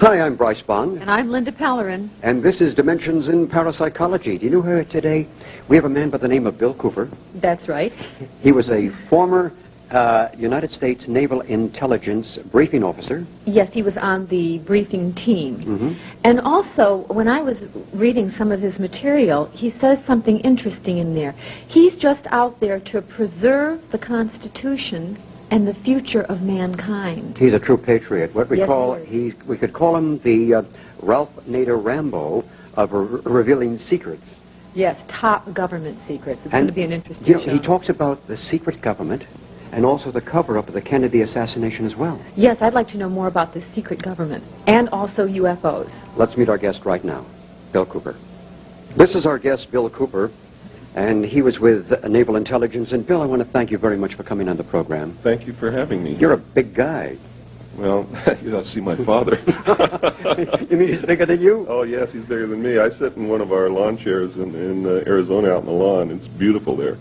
Hi, I'm Bryce Bond. And I'm Linda Pellerin. And this is Dimensions in Parapsychology. Do you know who today? We have a man by the name of Bill Cooper. That's right. He was a former United States Naval Intelligence briefing officer. Yes, he was on the briefing team. Mm-hmm. And also, when I was reading some of his material, he says something interesting in there. He's just out there to preserve the Constitution and the future of mankind. He's a true patriot. What we Yes, call he is. we could call him the Ralph Nader Rambo of revealing secrets. Yes, top government secrets. It's going to be an interesting You know, show. he talks about the secret government and also the cover-up of the Kennedy assassination as well. Yes, I'd like to know more about the secret government and also UFOs. Let's meet our guest right now, Bill Cooper. This is our guest, Bill Cooper, and he was with Naval Intelligence. And Bill, I want to thank you very much for coming on the program. Thank you for having me. You're a big guy. Well, you ought to see my father. You mean he's bigger than you? Oh, yes, he's bigger than me. I sit in one of our lawn chairs in Arizona out in the lawn. It's beautiful there.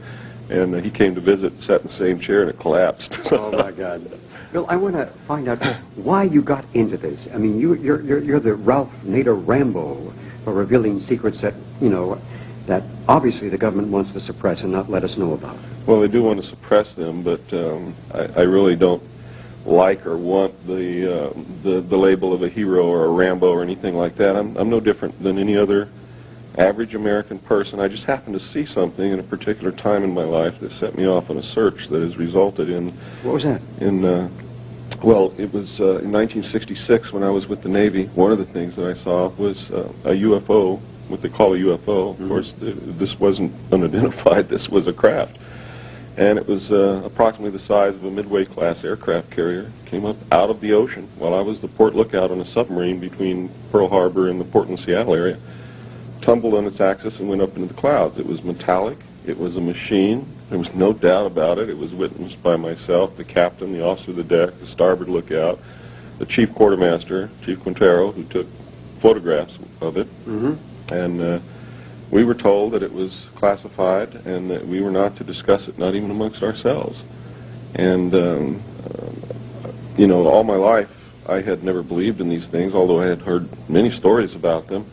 And he came to visit, sat in the same chair, and it collapsed. Oh, my God. Bill, I want to find out why you got into this. I mean, you're the Ralph Nader Rambo for revealing secrets that, that obviously the government wants to suppress and not let us know about. Well, they do want to suppress them, but I really don't like or want the label of a hero or a Rambo or anything like that. I'm no different than any other average American person. I just happened to see something in a particular time in my life that set me off on a search that has resulted in... What was that? Well, it was in 1966 when I was with the Navy. One of the things that I saw was a UFO, what they call a UFO. Of course, this wasn't unidentified. This was a craft. And it was approximately the size of a Midway-class aircraft carrier. Came up out of the ocean while I was the port lookout on a submarine between Pearl Harbor and the Portland-Seattle area. Tumbled on its axis and went up into the clouds. It was metallic. It was a machine. There was no doubt about it. It was witnessed by myself, the captain, the officer of the deck, the starboard lookout, the chief quartermaster, Chief Quintero, who took photographs of it. Mm-hmm. And we were told that it was classified and that we were not to discuss it, not even amongst ourselves. And, all my life I had never believed in these things, although I had heard many stories about them.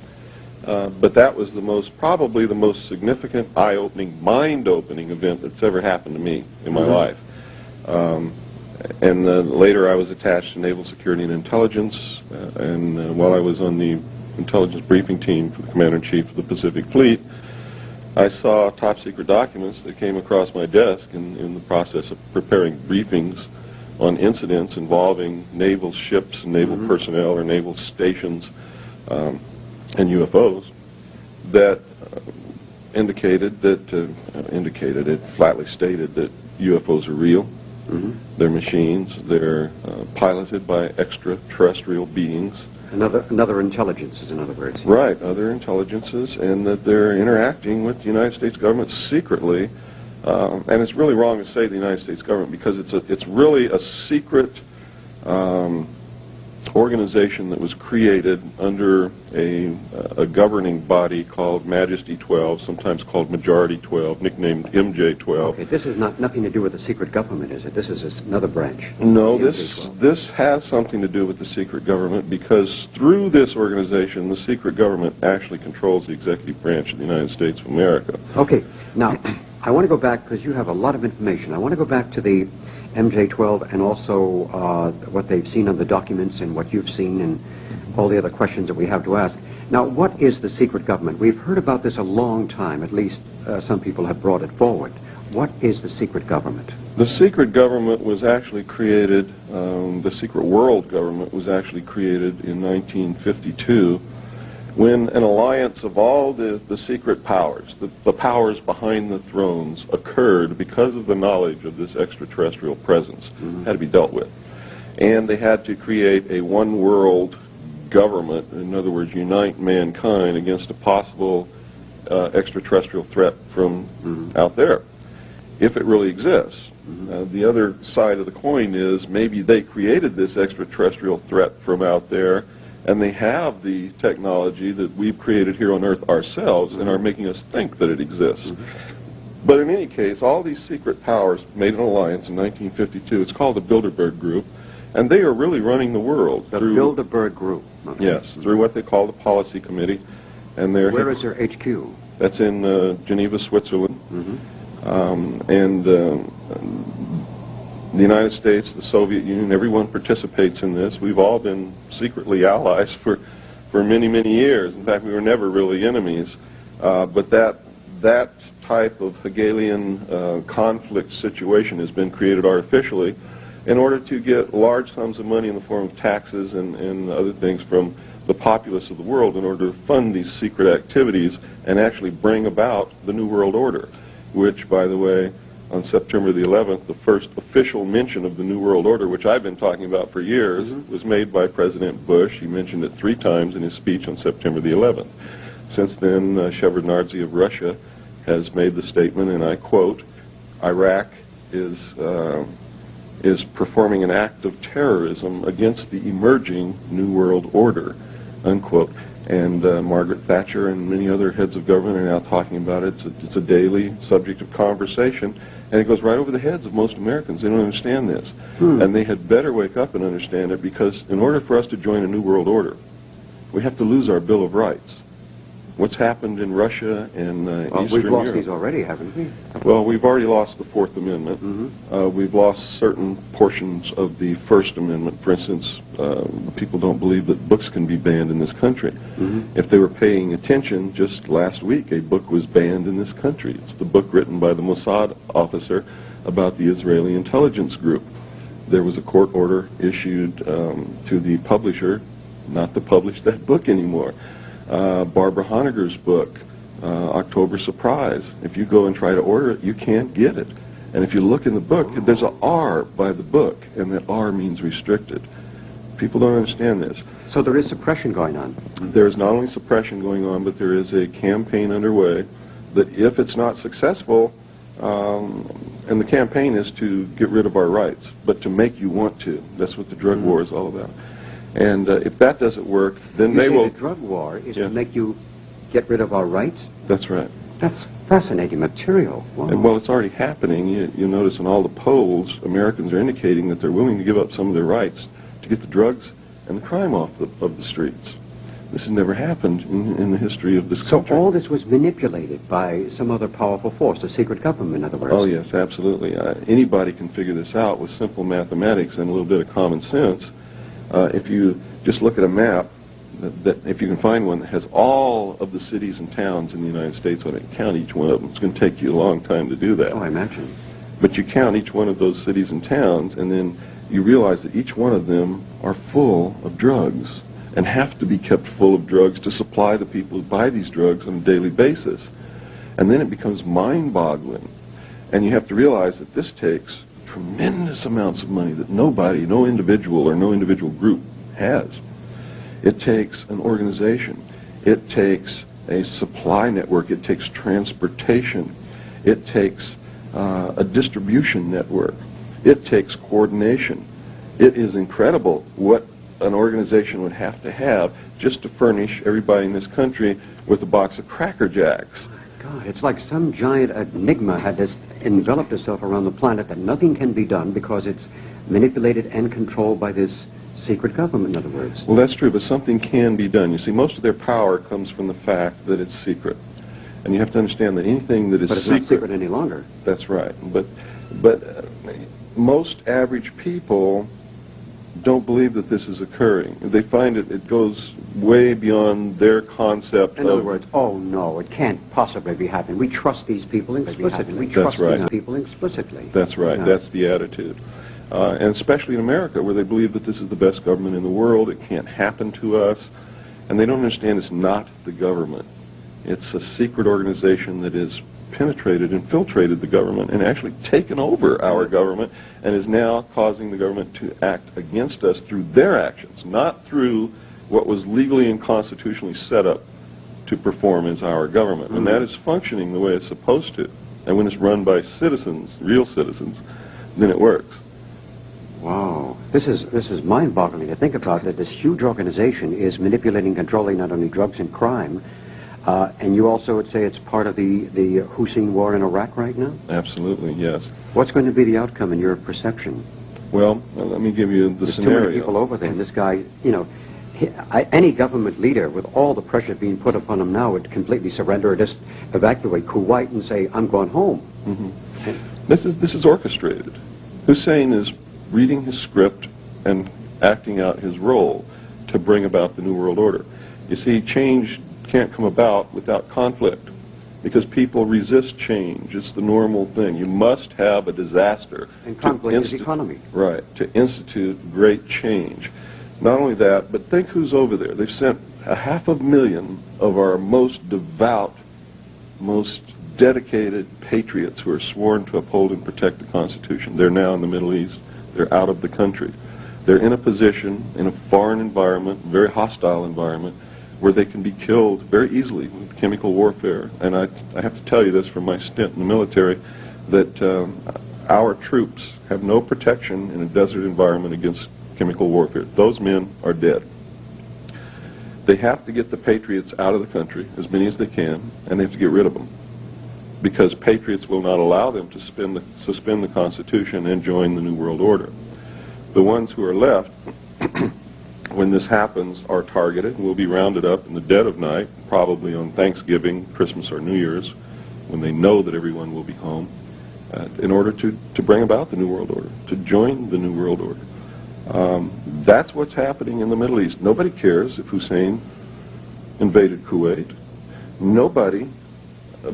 But that was probably the most significant, eye-opening, mind-opening event that's ever happened to me in my life. And later I was attached to Naval Security and Intelligence, and while I was on the intelligence briefing team for the Commander-in-Chief of the Pacific Fleet, I saw top-secret documents that came across my desk in the process of preparing briefings on incidents involving naval ships, naval personnel, or naval stations, and UFOs that it flatly stated that UFOs are real. They're machines. They're piloted by extraterrestrial beings. Another intelligences, in other words. Right, other intelligences, and that they're interacting with the United States government secretly. And it's really wrong to say the United States government because it's really a secret organization that was created under a governing body called Majesty 12, sometimes called Majority 12, nicknamed MJ12. Okay, this is nothing to do with the secret government, is it? This is another branch. No, this has something to do with the secret government because through this organization, the secret government actually controls the executive branch of the United States of America. Okay, now, I want to go back, because you have a lot of information. I want to go back to the MJ12 and also what they've seen on the documents and what you've seen and all the other questions that we have to ask. Now, what is the secret government? We've heard about this a long time. At least some people have brought it forward. What is the secret government? The secret government was actually created, the secret world government was actually created in 1952 when an alliance of all the secret powers, the powers behind the thrones, occurred because of the knowledge of this extraterrestrial presence, had to be dealt with. And they had to create a one-world government, in other words, unite mankind against a possible extraterrestrial threat from out there, if it really exists. The other side of the coin is maybe they created this extraterrestrial threat from out there, and they have the technology that we've created here on Earth ourselves and are making us think that it exists. But in any case, all these secret powers made an alliance in 1952. It's called the Bilderberg Group, And they are really running the world. The Bilderberg Group. Okay. Yes, through what they call the Policy Committee. And where is their HQ? That's in Geneva, Switzerland. And the United States, the Soviet Union, everyone participates in this. We've all been secretly allies for many, many years. In fact, we were never really enemies. But that type of Hegelian conflict situation has been created artificially in order to get large sums of money in the form of taxes and other things from the populace of the world in order to fund these secret activities and actually bring about the New World Order, which, by the way, on September the 11th, the first official mention of the New World Order, which I've been talking about for years, was made by President Bush. He mentioned it 3 times in his speech on September the 11th. Since then, Shevardnadze of Russia has made the statement, and I quote, Iraq is performing an act of terrorism against the emerging New World Order, unquote. And Margaret Thatcher and many other heads of government are now talking about it. It's a daily subject of conversation, and it goes right over the heads of most Americans. They don't understand this. And they had better wake up and understand it, because in order for us to join a New World Order, we have to lose our Bill of Rights. What's happened in Russia and Eastern Europe? We've lost these already, haven't we? Well, we've already lost the Fourth Amendment. We've lost certain portions of the First Amendment. For instance, people don't believe that books can be banned in this country. If they were paying attention, just last week a book was banned in this country. It's the book written by the Mossad officer about the Israeli intelligence group. There was a court order issued to the publisher not to publish that book anymore. Barbara Honegger's book, October Surprise. If you go and try to order it, you can't get it. And if you look in the book, there's an R by the book, and that R means restricted. People don't understand this. So there is suppression going on. There is not only suppression going on, but there is a campaign underway that if it's not successful, and the campaign is to get rid of our rights, but to make you want to. That's what the drug war is all about. And if that doesn't work, then they will... The drug war is to make you get rid of our rights? That's right. That's fascinating material. Wow. And, well, it's already happening. You notice in all the polls, Americans are indicating that they're willing to give up some of their rights to get the drugs and the crime off of the streets. This has never happened in the history of this country. So all this was manipulated by some other powerful force, a secret government, in other words? Oh, yes, absolutely. Anybody can figure this out with simple mathematics and a little bit of common sense. If you just look at a map, if you can find one that has all of the cities and towns in the United States on it, count each one of them. It's going to take you a long time to do that. Oh, I imagine. But you count each one of those cities and towns, and then you realize that each one of them are full of drugs and have to be kept full of drugs to supply the people who buy these drugs on a daily basis. And then it becomes mind-boggling. And you have to realize that this takes tremendous amounts of money that nobody, no individual or no individual group has. It takes an organization. It takes a supply network. It takes transportation. It takes a distribution network. It takes coordination. It is incredible what an organization would have to have just to furnish everybody in this country with a box of Cracker Jacks. God, it's like some giant enigma had this enveloped itself around the planet that nothing can be done because it's manipulated and controlled by this secret government, in other words. Well, that's true, but something can be done. You see, most of their power comes from the fact that it's secret. And you have to understand that anything that is But it's not secret any longer. That's right. But most average people don't believe that this is occurring. They find it goes way beyond their concept In other words, oh no, it can't possibly be happening. We trust these people implicitly. We trust these people explicitly. That's right. Yeah. That's the attitude. And especially in America, where they believe that this is the best government in the world, it can't happen to us, and they don't understand it's not the government. It's a secret organization that has penetrated, infiltrated the government, and actually taken over our government, and is now causing the government to act against us through their actions, not through what was legally and constitutionally set up to perform as our government. And that is functioning the way it's supposed to. And when it's run by citizens, real citizens, then it works. Wow. This is mind-boggling to think about, that this huge organization is manipulating, controlling not only drugs and crime, and you also would say it's part of the Hussein war in Iraq right now? Absolutely, yes. What's going to be the outcome in your perception? Well, let me give you the There's scenario. too many people over there, and this guy, you know, any government leader with all the pressure being put upon him now would completely surrender or just evacuate Kuwait and say, I'm going home. This is orchestrated. Hussein is reading his script and acting out his role to bring about the New World Order. You see, change can't come about without conflict because people resist change. It's the normal thing. You must have a disaster. And conflict is economy. Right, to institute great change. Not only that, but think who's over there. They've sent 500,000 of our most devout, most dedicated patriots who are sworn to uphold and protect the Constitution. They're now in the Middle East. They're out of the country. They're in a position, in a foreign environment, very hostile environment, where they can be killed very easily with chemical warfare. And I have to tell you this from my stint in the military, that our troops have no protection in a desert environment against chemical warfare. Those men are dead. They have to get the patriots out of the country, as many as they can, and they have to get rid of them, because patriots will not allow them to suspend the Constitution and join the New World Order. The ones who are left, when this happens, are targeted and will be rounded up in the dead of night, probably on Thanksgiving, Christmas, or New Year's, when they know that everyone will be home, in order to bring about the New World Order, to join the New World Order. That's what's happening in the Middle East. Nobody cares if Hussein invaded Kuwait. Nobody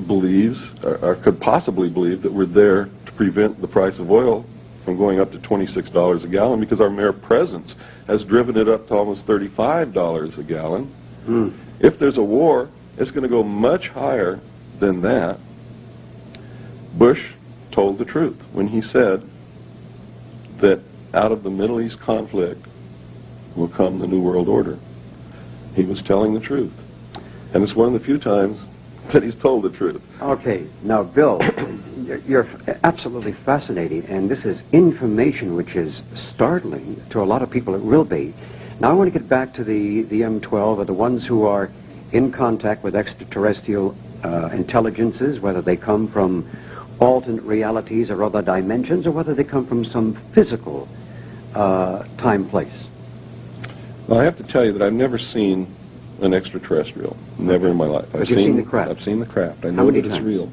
believes, or could possibly believe, that we're there to prevent the price of oil from going up to $26 a gallon, because our mere presence has driven it up to almost $35 a gallon. If there's a war, it's going to go much higher than that. Bush told the truth when he said that out of the Middle East conflict will come the New World Order. He was telling the truth. And it's one of the few times that he's told the truth. Okay, now, Bill, you're absolutely fascinating, and this is information which is startling to a lot of people. It will be. Now, I want to get back to the M12, or the ones who are in contact with extraterrestrial intelligences, whether they come from alternate realities or other dimensions, or whether they come from some physical time, place. Well, I have to tell you that I've never seen an extraterrestrial. Never in my life. But you've seen the craft. I've seen the craft. I How know many that it's times? real.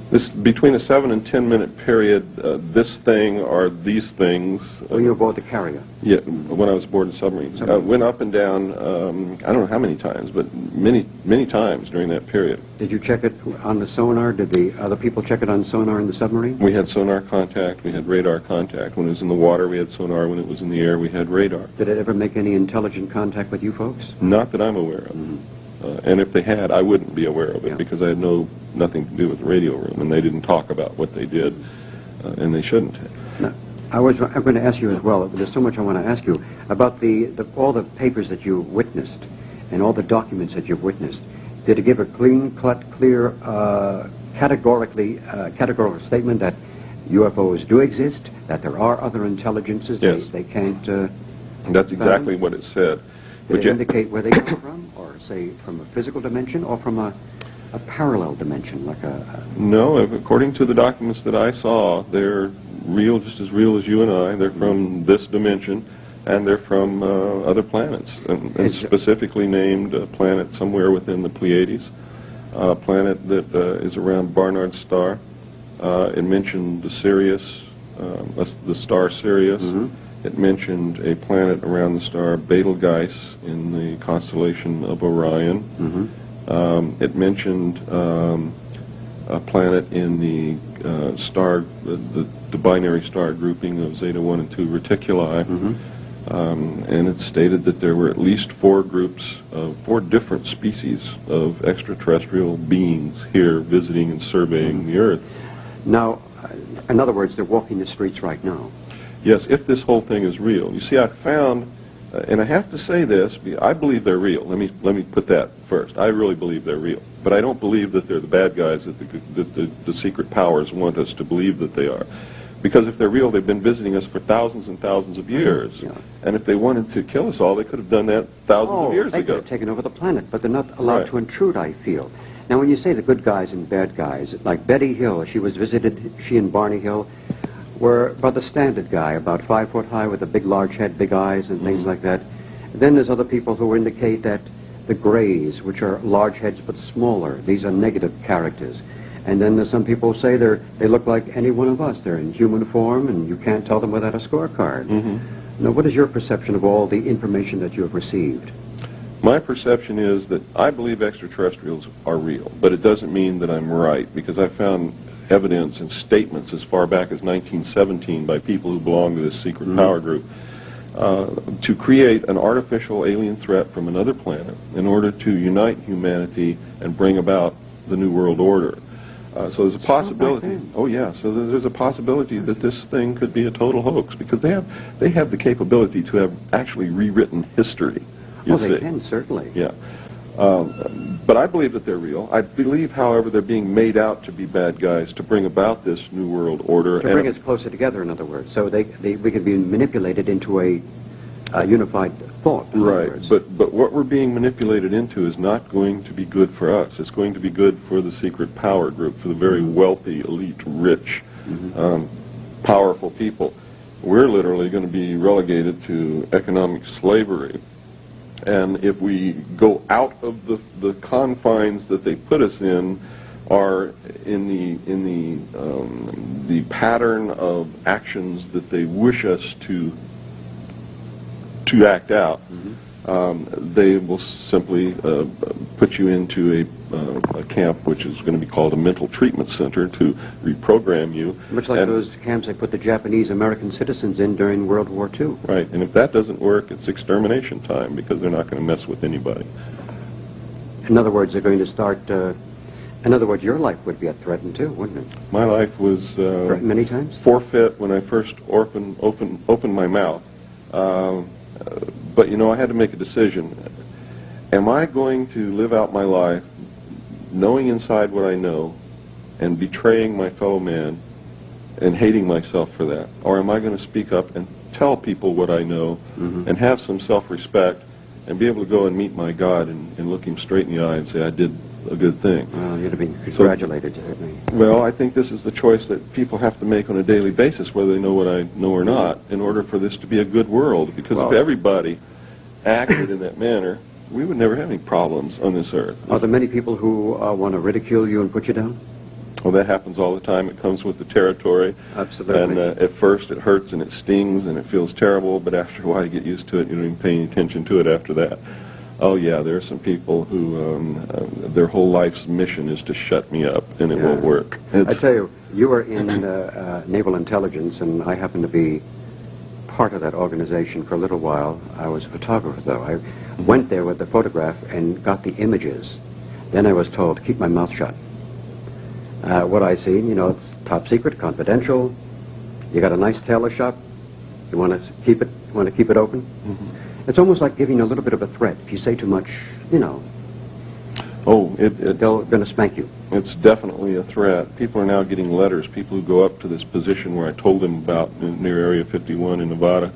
This between a 7 and 10 minute period. This thing or these things. When you were aboard the carrier. Yeah, when I was aboard the submarines. Went up and down. I don't know how many times, but many times during that period. Did you check it on the sonar? Did the other people check it on sonar in the submarine? We had sonar contact. We had radar contact. When it was in the water, we had sonar. When it was in the air, we had radar. Did it ever make any intelligent contact with you folks? Not that I'm aware of. And if they had, I wouldn't be aware of it, Yeah. because I had nothing to do with the radio room, and they didn't talk about what they did, and they shouldn't have. No. I'm going to ask you as well. There's so much I want to ask you about all the papers that you witnessed and all the documents that you've witnessed. Did it give a clear, categorical statement that UFOs do exist, that there are other intelligences? Yes. They can't. That's exactly what it said. Did it indicate where they come from, or say from a physical dimension, or from a parallel dimension, like No, according to the documents that I saw, they're real, just as real as you and I. They're from this dimension, and they're from other planets, and specifically named a planet somewhere within the Pleiades, a planet that is around Barnard's star. It mentioned the Sirius, the star Sirius. It mentioned a planet around the star Betelgeuse in the constellation of Orion. It mentioned a planet in the star, the binary star grouping of Zeta 1 and 2 Reticuli. And it stated that there were at least 4 different species of extraterrestrial beings here visiting and surveying the Earth. Now, in other words, they're walking the streets right now. Yes, if this whole thing is real. You see, I found, and I have to say this, I believe they're real. Let me put that first. I really believe they're real. But I don't believe that they're the bad guys that the secret powers want us to believe that they are. Because if they're real, they've been visiting us for thousands and thousands of years. Yeah. And if they wanted to kill us all, they could have done that thousands of years they ago. could have taken over the planet, but they're not allowed Right. to intrude, I feel. Now, when you say the good guys and bad guys, like Betty Hill, she and Barney Hill, were about the standard guy, about 5 foot high with a big large head, big eyes and things like that. Then there's other people who indicate that the grays, which are large heads but smaller, these are negative characters. And then there's some people who say they look like any one of us. They're in human form and you can't tell them without a scorecard. Now, what is your perception of all the information that you have received? My perception is that I believe extraterrestrials are real, but it doesn't mean that I'm right, because I found evidence and statements as far back as 1917 by people who belong to this secret power group to create an artificial alien threat from another planet in order to unite humanity and bring about the New World Order. So there's a possibility. Oh yeah. So there's a possibility that this thing could be a total hoax, because they have the capability to have actually rewritten history. Oh, they can, certainly. Yeah. But I believe that they're real. I believe, however, they're being made out to be bad guys to bring about this New World Order. To bring us closer together, in other words. So we can be manipulated into a unified thought. Right. But what we're being manipulated into is not going to be good for us. It's going to be good for the secret power group, for the very wealthy, elite, rich, powerful people. We're literally going to be relegated to economic slavery. And if we go out of the confines that they put us in, are in the pattern of actions that they wish us to act out, they will simply put you into a camp which is going to be called a mental treatment center to reprogram you. Much like those camps they put the Japanese American citizens in during World War II. Right, and if that doesn't work, it's extermination time, because they're not going to mess with anybody. In other words, they're going to start... in other words, your life would be threatened too, wouldn't it? My life was... threatened many times? Forfeit when I first opened my mouth. But, you know, I had to make a decision. Am I going to live out my life knowing inside what I know and betraying my fellow man and hating myself for that? Or am I going to speak up and tell people what I know and have some self-respect and be able to go and meet my God and look him straight in the eye and say, I did a good thing? Well, you'd have been congratulated, certainly. Well, I think this is the choice that people have to make on a daily basis, whether they know what I know or not, in order for this to be a good world. Because if everybody acted in that manner, we would never have any problems on this earth. Are there many people who want to ridicule you and put you down? Well, that happens all the time. It comes with the territory. Absolutely. And at first it hurts and it stings and it feels terrible, but after a while you get used to it. You don't even pay any attention to it after that. Oh, yeah, there are some people who their whole life's mission is to shut me up, and it won't work. I tell you, you were in Naval Intelligence, and I happened to be part of that organization for a little while. I was a photographer, though. I went there with the photograph and got the images. Then I was told, keep my mouth shut. What I seen, you know, it's top secret, confidential. You got a nice tailor shop. You want to keep it open? It's almost like giving a little bit of a threat. If you say too much, you know, they're going to spank you. It's definitely a threat. People are now getting letters, people who go up to this position where I told them about near Area 51 in Nevada,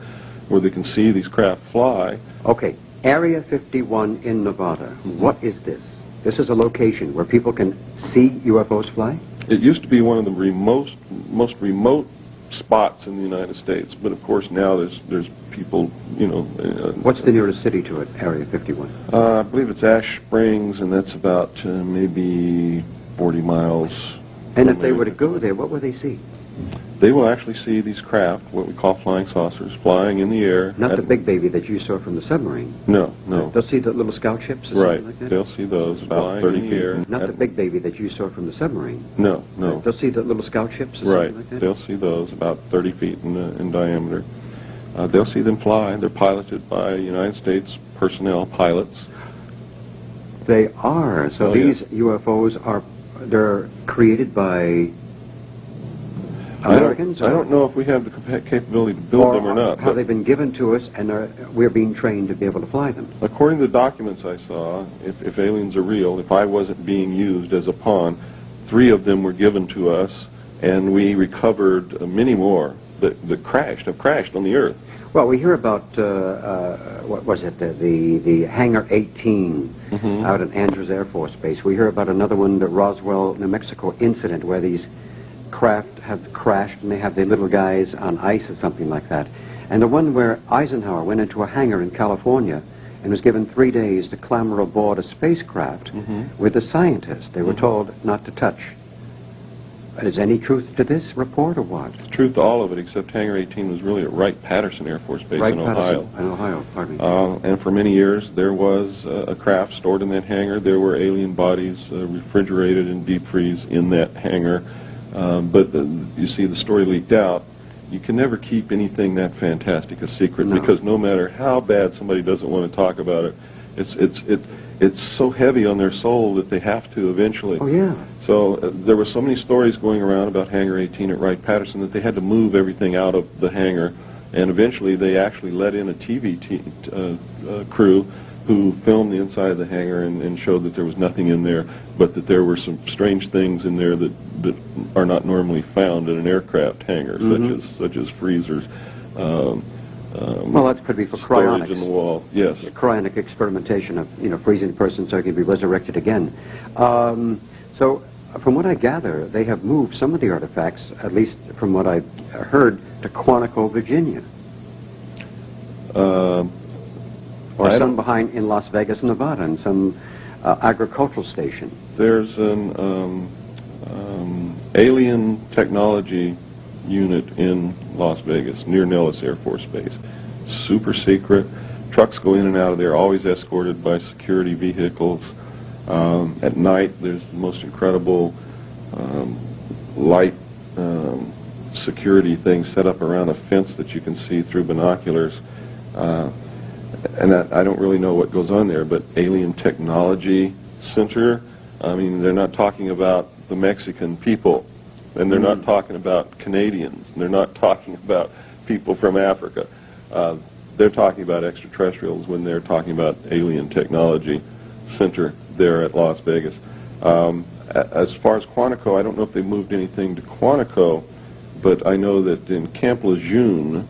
where they can see these craft fly. Okay, Area 51 in Nevada. What is this? This is a location where people can see UFOs fly? It used to be one of the most remote spots in the United States, but of course now there's people, you know... What's the nearest city to it, Area 51? I believe it's Ash Springs, and that's about maybe 40 miles. And if they were to go there, what would they see? They will actually see these craft, what we call flying saucers, flying in the air. Not the big baby that you saw from the submarine. No, no. They'll see the little scout ships or something like that? They'll see those about 30 feet. Not the big baby that you saw from the submarine. No, no. They'll see the little scout ships or something like that? They'll see those about 30 feet in diameter. They'll see them fly. They're piloted by United States personnel, pilots. They are. So these UFOs they're created by Americans? I don't know if we have the capability to build them or not. Have they been given to us and we're being trained to be able to fly them? According to the documents I saw, if aliens are real, if I wasn't being used as a pawn, 3 of them were given to us, and we recovered many more that have crashed on the Earth. Well, we hear about, what was it, the Hangar 18 out at Andrews Air Force Base. We hear about another one, the Roswell, New Mexico incident, where these craft have crashed and they have their little guys on ice or something like that. And the one where Eisenhower went into a hangar in California and was given 3 days to clamber aboard a spacecraft with the scientists. They were told not to touch. Is any truth to this report or what? Truth to all of it, except Hangar 18 was really at Wright-Patterson Air Force Base in Ohio. In Ohio, pardon me. And for many years, there was a craft stored in that hangar. There were alien bodies refrigerated in deep freeze in that hangar. But you see, the story leaked out. You can never keep anything that fantastic a secret, because no matter how bad somebody doesn't want to talk about it, it's so heavy on their soul that they have to eventually. Oh, yeah. So there were so many stories going around about Hangar 18 at Wright-Patterson that they had to move everything out of the hangar, and eventually they actually let in a TV crew who filmed the inside of the hangar and showed that there was nothing in there, but that there were some strange things in there that are not normally found in an aircraft hangar, such as freezers. Well, that could be for storage cryonics. in the wall. Yes. The cryonic experimentation of, freezing a person so he can be resurrected again. So, from what I gather, they have moved some of the artifacts, at least from what I've heard, to Quantico, Virginia. Or some behind in Las Vegas, Nevada, and some agricultural station. There's an alien technology unit in Las Vegas, near Nellis Air Force Base. Super secret. Trucks go in and out of there, always escorted by security vehicles. At night, there's the most incredible light security thing set up around a fence that you can see through binoculars. And I don't really know what goes on there, but Alien Technology Center, I mean, they're not talking about the Mexican people, and they're not talking about Canadians, and they're not talking about people from Africa. They're talking about extraterrestrials when they're talking about Alien Technology Center there at Las Vegas. As far as Quantico, I don't know if they moved anything to Quantico, but I know that in Camp Lejeune,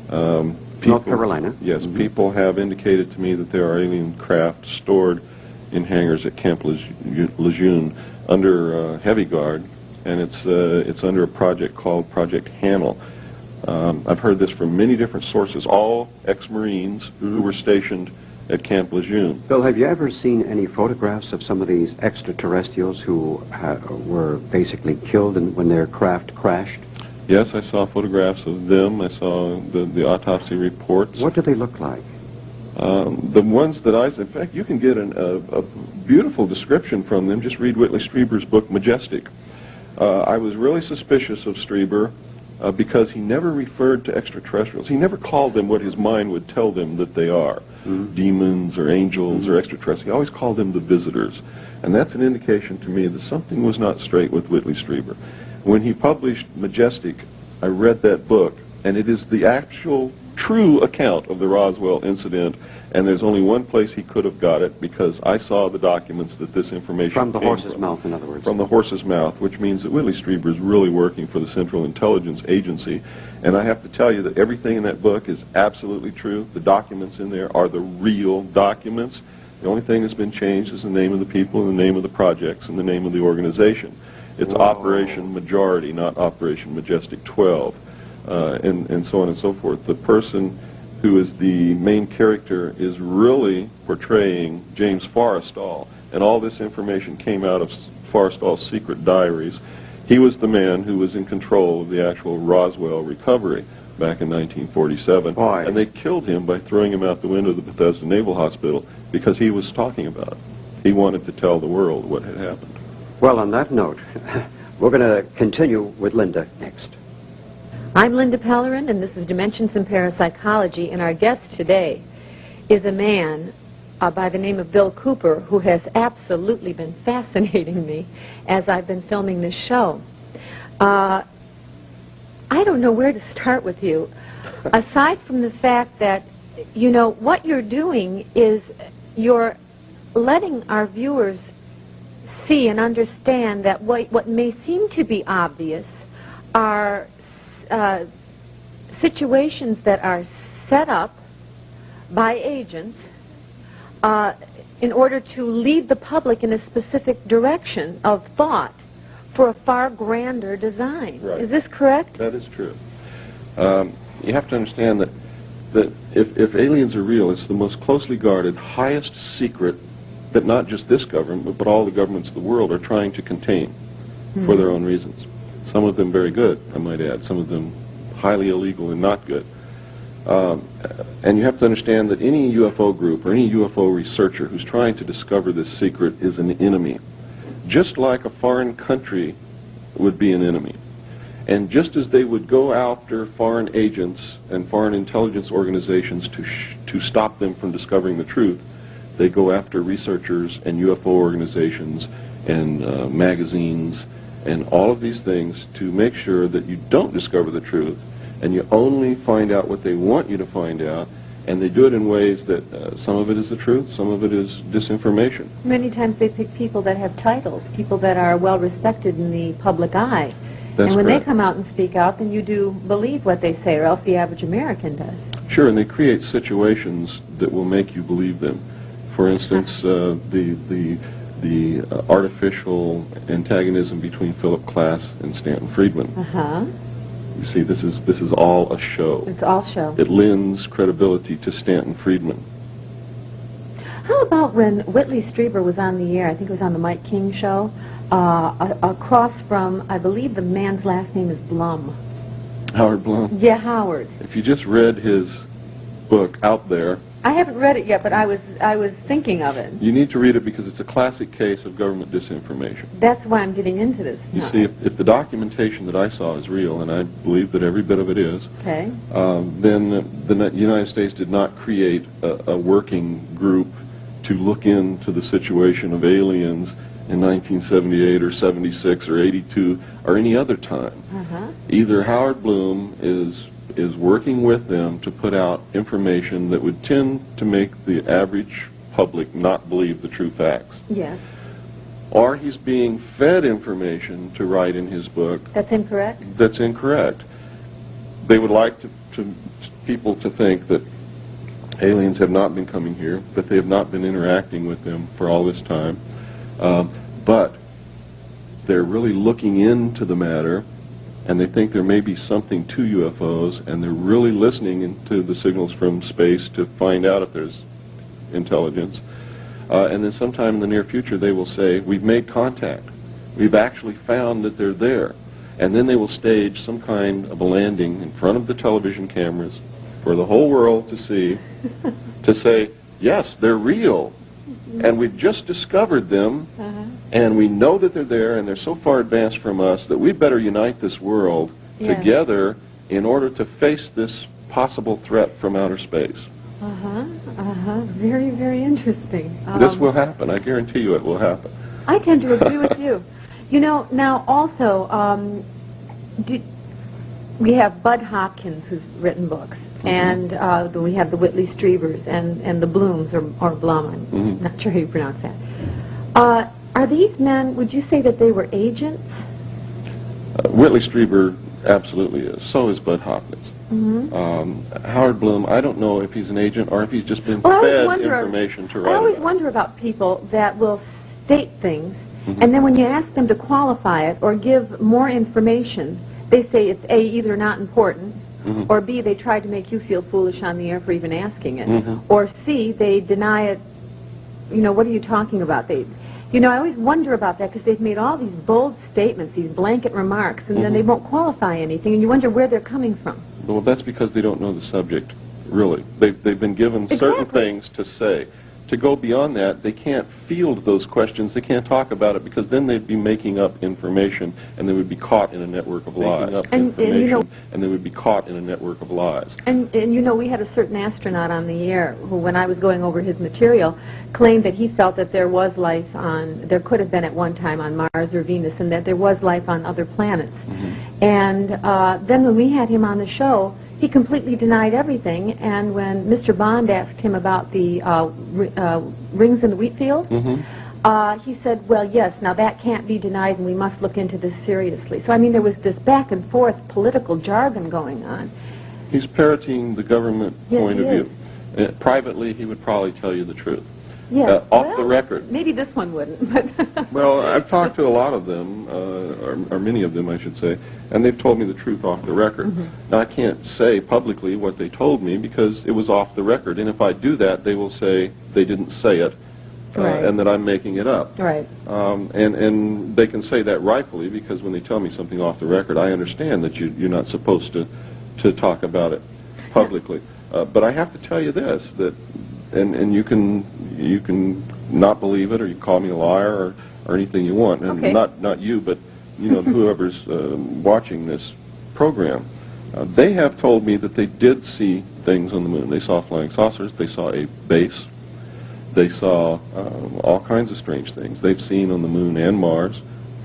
North Carolina. Yes, people have indicated to me that there are alien craft stored in hangars at Camp Lejeune under heavy guard, and it's under a project called Project Hannel. I've heard this from many different sources, all ex-Marines who were stationed at Camp Lejeune. Bill, have you ever seen any photographs of some of these extraterrestrials who were basically killed when their craft crashed? Yes, I saw photographs of them. I saw the autopsy reports. What do they look like? The ones that in fact, you can get a beautiful description from them. Just read Whitley Strieber's book, Majestic. I was really suspicious of Strieber because he never referred to extraterrestrials. He never called them what his mind would tell them that they are, demons or angels or extraterrestrials. He always called them the visitors. And that's an indication to me that something was not straight with Whitley Strieber. When he published Majestic, I read that book, and it is the actual true account of the Roswell incident, and there's only one place he could have got it, because I saw the documents that this information From the came horse's mouth, in other words. From the horse's mouth, which means that Whitley Strieber is really working for the Central Intelligence Agency. And I have to tell you that everything in that book is absolutely true. The documents in there are the real documents. The only thing that's been changed is the name of the people, and the name of the projects, and the name of the organization. It's Operation Majority, not Operation Majestic 12, and so on and so forth. The person who is the main character is really portraying James Forrestal, and all this information came out of Forrestal's secret diaries. He was the man who was in control of the actual Roswell recovery back in 1947, and they killed him by throwing him out the window of the Bethesda Naval Hospital because he was talking about it. He wanted to tell the world what had happened. Well, on that note, we're going to continue with Linda next. I'm Linda Pellerin, and this is Dimensions in Parapsychology, and our guest today is a man by the name of Bill Cooper, who has absolutely been fascinating me as I've been filming this show. I don't know where to start with you, aside from the fact that, what you're doing is you're letting our viewers see and understand that what may seem to be obvious are situations that are set up by agents in order to lead the public in a specific direction of thought for a far grander design. Right. Is this correct? That is true. You have to understand that if aliens are real, it's the most closely guarded, highest secret that not just this government, but all the governments of the world are trying to contain for their own reasons. Some of them very good, I might add. Some of them highly illegal and not good. And you have to understand that any UFO group or any UFO researcher who's trying to discover this secret is an enemy. Just like a foreign country would be an enemy. And just as they would go after foreign agents and foreign intelligence organizations to stop them from discovering the truth, they go after researchers and UFO organizations and magazines and all of these things to make sure that you don't discover the truth, and you only find out what they want you to find out, and they do it in ways that some of it is the truth, some of it is disinformation. Many times they pick people that have titles, people that are well respected in the public eye. That's and when correct. they come out and speak out, then you do believe what they say, or else the average American does. Sure, and they create situations that will make you believe them. For instance, the artificial antagonism between Philip Klass and Stanton Friedman. Uh-huh. You see, this is all a show. It's all show. It lends credibility to Stanton Friedman. How about when Whitley Strieber was on the air, I think it was on the Mike King show, across from, I believe the man's last name is Blum. Howard Blum. Yeah, Howard. If you just read his book, Out There, I haven't read it yet, but I was thinking of it. you need to read it because it's a classic case of government disinformation. That's why I'm getting into this. You see, if the documentation that I saw is real, and I believe that every bit of it is, Okay. then the United States did not create a working group to look into the situation of aliens in 1978 or 76 or 82 or any other time. Uh-huh. Either Howard Bloom is working with them to put out information that would tend to make the average public not believe the true facts, Yes. or he's being fed information to write in his book That's incorrect? that's incorrect. They would like people to think that aliens have not been coming here, that they have not been interacting with them for all this time, but they're really looking into the matter, and they think there may be something to UFOs, and they're really listening into the signals from space to find out if there's intelligence. And then sometime in the near future they will say, we've made contact. We've actually found that they're there. And then they will stage some kind of a landing in front of the television cameras for the whole world to see, to say, yes, they're real. And we've just discovered them, and we know that they're there, and they're so far advanced from us that we'd better unite this world together in order to face this possible threat from outer space. Very, very interesting. This will happen. I guarantee you it will happen. I tend to agree with you. You know, now also, we have Bud Hopkins who's written books, and we have the Whitley Striebers and the Blooms, or Blum, I'm not sure how you pronounce that. Are these men, would you say that they were agents? Whitley Strieber absolutely is. So is Bud Hopkins. Howard Bloom, I don't know if he's an agent or if he's just been fed information to write I always about. wonder about people that will state things, and then when you ask them to qualify it or give more information, they say it's A, either not important, or B, they tried to make you feel foolish on the air for even asking it, or C, they deny it. You know, what are you talking about? I always wonder about that because they've made all these bold statements, these blanket remarks, and then they won't qualify anything, and you wonder where they're coming from. Well, that's because they don't know the subject, really. They've been given certain things to say. To go beyond that, they can't field those questions. They can't talk about it because then they'd be making up information, and they would be caught in a network of lies. And they would be caught in a network of lies. And we had a certain astronaut on the air who, when I was going over his material, claimed that he felt that there was life there could have been at one time on Mars or Venus, and that there was life on other planets. And then when we had him on the show, he completely denied everything, and when Mr. Bond asked him about the rings in the wheat field, he said, well, yes, now that can't be denied, and we must look into this seriously. So, I mean, there was this back and forth political jargon going on. He's parroting the government point of view. Privately, he would probably tell you the truth. Yeah. Off the record. Maybe this one wouldn't. But Well, I've talked to a lot of them, or many of them, I should say, and they've told me the truth off the record. Mm-hmm. Now, I can't say publicly what they told me because it was off the record, and if I do that, they will say they didn't say it, Right. and that I'm making it up. Right. And they can say that rightfully because when they tell me something off the record, I understand that you're not supposed to talk about it publicly. But I have to tell you this, that and you can not believe it, or you call me a liar, or anything you want, and Okay. not you, but whoever's watching this program. They have told me that they did see things on the moon. They saw flying saucers. They saw a base. They saw all kinds of strange things. They've seen on the moon and Mars,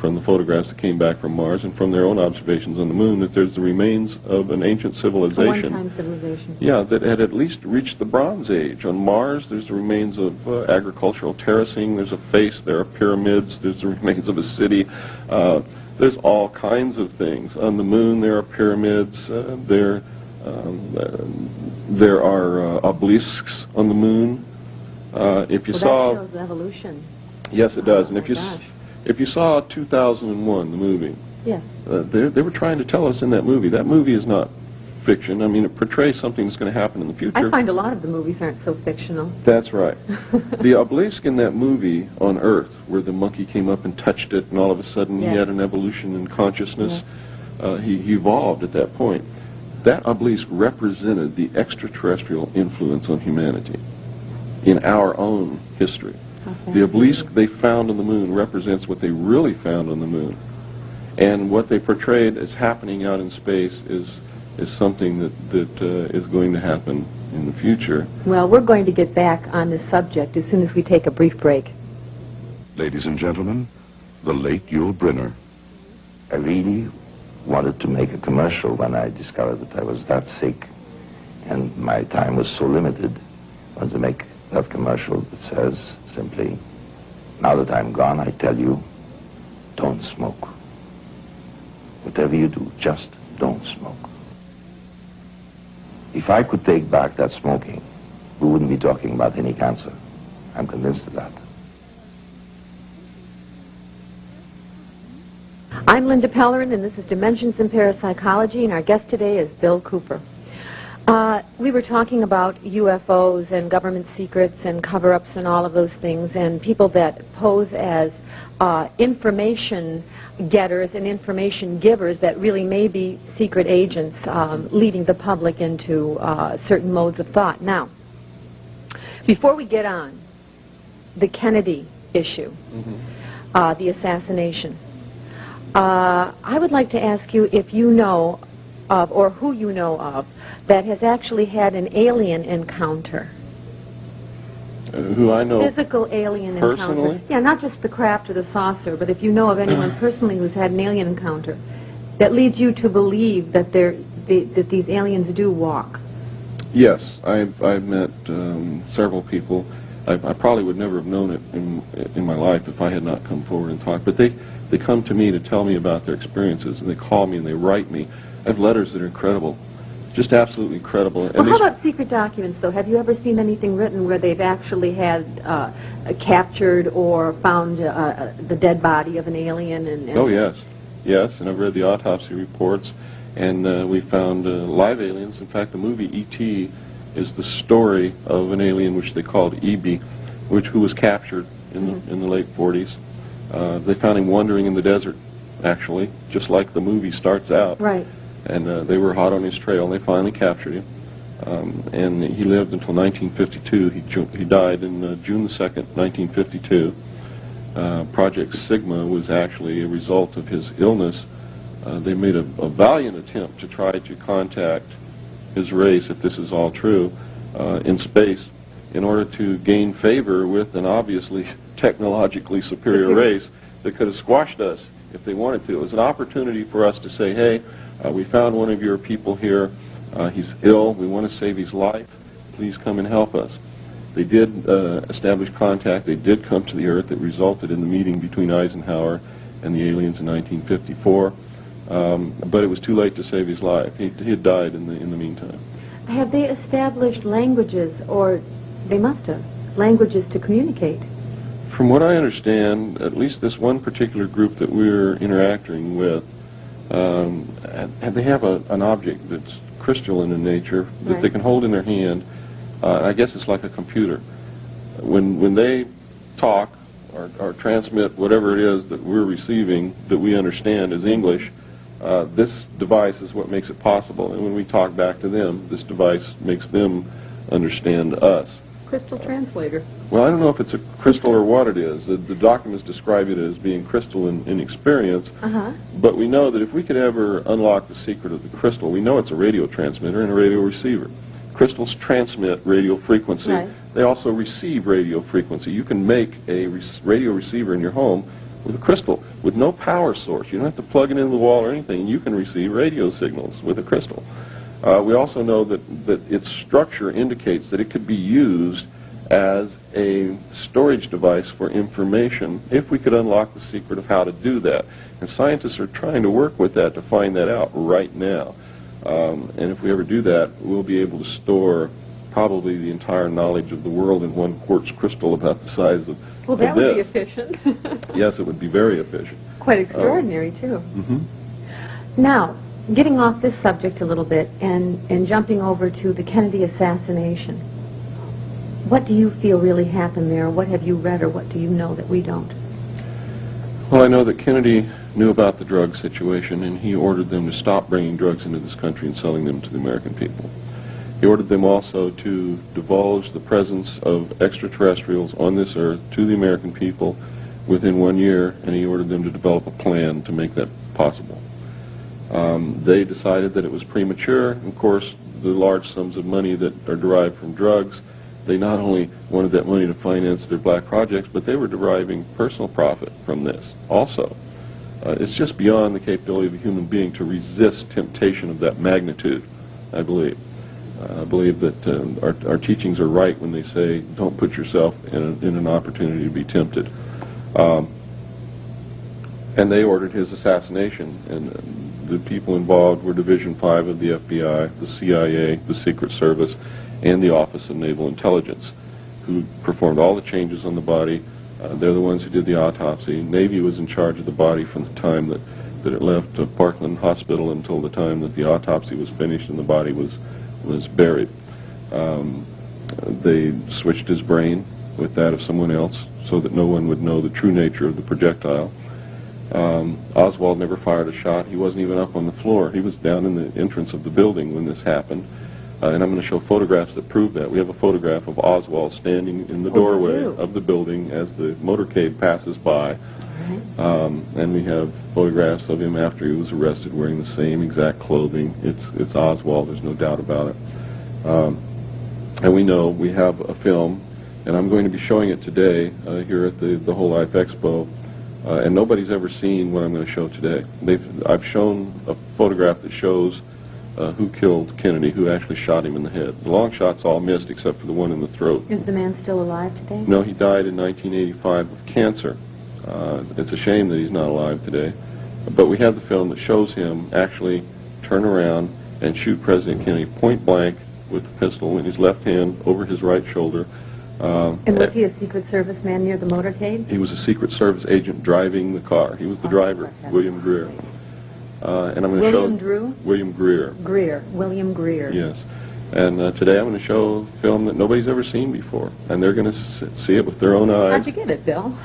from the photographs that came back from Mars, and from their own observations on the moon, that there's the remains of an ancient civilization. A one-time civilization. Yeah, that had at least reached the Bronze Age. On Mars, there's the remains of agricultural terracing. There's a face. There are pyramids. There's the remains of a city. There's all kinds of things. On the moon, there are pyramids. There are obelisks on the moon. If you saw, that shows evolution. yes, it does. And Oh, my gosh. if you saw 2001, the movie, Yes. they were trying to tell us in that movie. That movie is not fiction. I mean, it portrays something that's going to happen in the future. I find a lot of the movies aren't so fictional. That's right. The obelisk in that movie on Earth, where the monkey came up and touched it, and all of a sudden he Yeah. had an evolution in consciousness. He evolved at that point. That obelisk represented the extraterrestrial influence on humanity in our own history. The obelisk they found on the moon represents what they really found on the moon. And what they portrayed as happening out in space is something that is going to happen in the future. Well, we're going to get back on this subject as soon as we take a brief break. Ladies and gentlemen, the late Yul Brynner. I really wanted to make a commercial when I discovered that I was that sick and my time was so limited. I wanted to make that commercial that says simply, now that I'm gone, I tell you, don't smoke. Whatever you do, just don't smoke. If I could take back that smoking, we wouldn't be talking about any cancer. I'm convinced of that. I'm Linda Pellerin, and this is Dimensions in Parapsychology, and our guest today is Bill Cooper. We were talking about UFOs and government secrets and cover-ups and all of those things, and people that pose as information getters and information givers that really may be secret agents leading the public into certain modes of thought. Now, before we get on the Kennedy issue, the assassination, I would like to ask you if you know of, or who you know of, that has actually had an alien encounter. Who I know Physical alien personally? encounter. Yeah, not just the craft or the saucer, but if you know of anyone personally who's had an alien encounter that leads you to believe that that these aliens do walk. Yes, I've met several people. I probably would never have known it in my life if I had not come forward and talked. But they come to me to tell me about their experiences, and they call me and they write me. I have letters that are incredible, just absolutely incredible. Well, And how about secret documents, though? Have you ever seen anything written where they've actually had captured or found the dead body of an alien? And oh, yes, and I've read the autopsy reports, and we found live aliens. In fact, the movie E.T. is the story of an alien which they called E.B., who was captured in the late 40s. They found him wandering in the desert, actually, just like the movie starts out. Right. And they were hot on his trail, and they finally captured him. And he lived until 1952. He died in June the 2nd, 1952. Project Sigma was actually a result of his illness. They made a valiant attempt to try to contact his race, if this is all true, in space, in order to gain favor with an obviously technologically superior race that could have squashed us if they wanted to. It was an opportunity for us to say, hey, we found one of your people here. He's ill. We want to save his life. Please come and help us. They did establish contact. They did come to the Earth. It resulted in the meeting between Eisenhower and the aliens in 1954. But it was too late to save his life. He had died in the meantime. Have they established languages, or they must have, languages to communicate. From what I understand, at least this one particular group that we're interacting with, they have an object that's crystalline in nature that they can hold in their hand. I guess it's like a computer. When they talk or transmit whatever it is that we're receiving that we understand as English, this device is what makes it possible. And when we talk back to them, this device makes them understand us. Crystal translator. Well, I don't know if it's a crystal or what it is. The documents describe it as being crystal in experience. But we know that if we could ever unlock the secret of the crystal, we know it's a radio transmitter and a radio receiver. Crystals transmit radio frequency. Right. They also receive radio frequency. You can make a radio receiver in your home with a crystal, with no power source. You don't have to plug it into the wall or anything. You can receive radio signals with a crystal. We also know that its structure indicates that it could be used as a storage device for information if we could unlock the secret of how to do that. And scientists are trying to work with that to find that out right now. And if we ever do that, we'll be able to store probably the entire knowledge of the world in one quartz crystal about the size of Well, that this. would be efficient. Yes, it would be very efficient. Quite extraordinary, too. Now, getting off this subject a little bit and jumping over to the Kennedy assassination, what do you feel really happened there? What have you read or what do you know that we don't? Well, I know that Kennedy knew about the drug situation, and he ordered them to stop bringing drugs into this country and selling them to the American people. He ordered them also to divulge the presence of extraterrestrials on this earth to the American people within 1 year, and he ordered them to develop a plan to make that possible. They decided that it was premature. Of course, the large sums of money that are derived from drugs, they not only wanted that money to finance their black projects, but they were deriving personal profit from this also. It's just beyond the capability of a human being to resist temptation of that magnitude, I believe. I believe that our teachings are right when they say don't put yourself in an opportunity to be tempted. And they ordered his assassination, and the people involved were Division 5 of the FBI, the CIA, the Secret Service, and the Office of Naval Intelligence, who performed all the changes on the body. They're the ones who did the autopsy. Navy was in charge of the body from the time that it left Parkland Hospital until the time that the autopsy was finished and the body was buried. They switched his brain with that of someone else so that no one would know the true nature of the projectile. Oswald never fired a shot. He wasn't even up on the floor. He was down in the entrance of the building when this happened. And I'm going to show photographs that prove that. We have a photograph of Oswald standing in the doorway of the building as the motorcade passes by. And we have photographs of him after he was arrested wearing the same exact clothing. It's Oswald, there's no doubt about it. And we know we have a film, and I'm going to be showing it today here at the Whole Life Expo. And nobody's ever seen what I'm going to show today. I've shown a photograph that shows who killed Kennedy, who actually shot him in the head. The long shots all missed except for the one in the throat. Is the man still alive today? No, he died in 1985 of cancer. It's a shame that he's not alive today. But we have the film that shows him actually turn around and shoot President Kennedy point blank with the pistol in his left hand over his right shoulder. And was he a Secret Service man near the motorcade? He was a Secret Service agent driving the car. He was the driver, William Greer. And I'm going to show William Drew? William Greer. Greer. William Greer. Yes. And today I'm going to show a film that nobody's ever seen before, and they're going to see it with their own eyes. How'd you get it, Bill?